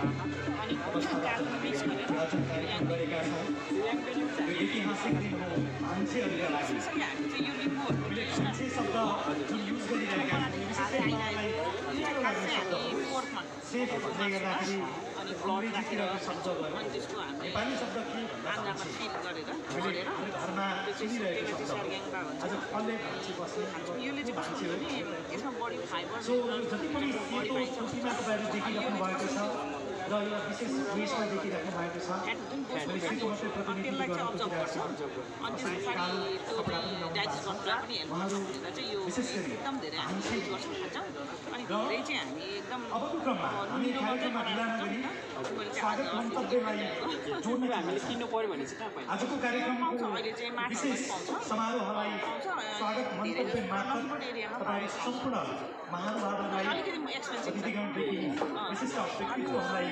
अनि कालोमा मिक्स गरेर कार्यक्रम गरेका छौँ यो ऐतिहासिक दिन हो मान्छेहरूले लागि यसरी हामी चाहिँ यो लिम्बूहरूको मान्छे शब्द जुन युज गरिरहेका छौँ विशेषै मलाई यो लाग्ने शब्द हो हामी फोर्थ मन सेफ भन्दै गर्दाखेरि अनि ब्लड राखेर अङ्ग्रेजीतिरको शब्द भयो अनि त्यसको हामीले नेपाली शब्द के भन्दा आन्द्रामा फिल गरेर हामीले गरेर घरमा सुनिरहेको शब्द सर्ग्याङ्बा आज भन्छ कसले भान्सी बस्ने यसले चाहिँ कस्तो हुन्छ भने यसमा बडी फाइबर सो जति पनि सेतो टोपीमा तपाईँहरू देखिराख्नु भएको छ र यो विशेष ड्रेसमा देखिराख्नु भएको छ मैले सेतो मात्रै प्रतिनिधित्व गर्न खोजिरहेको छु अनि त्यसको कपडा पनि लाउनु डाइजेस्ट गर्नलाई पनि हेल्प उहाँहरू गर्छ चाहिँ यो विशेष गरी एकदम धेरै हामी भान्सी युज गर्छौँ खान्छौँ अनि धेरै चाहिँ हामी एकदम अबको क्रममा हामी कार्यक्रममा ढिला नगरी स्वागत मन्तव्यलाई जोड्न हामीले किन्नु पर्यो भने चाहिँ कहाँ पाइन्छ आजको कार्यक्रमको अहिले चाहिँ माटो विशेष पाउँछ समारोहलाई स्वागत मन्तव्य मार्फत तपाईँ सम्पूर्ण महानुभावहरूलाई अलिकति एक्सपेन्सिभ अतिथिगणदेखि विशिष्ट व्यक्तित्वहरूलाई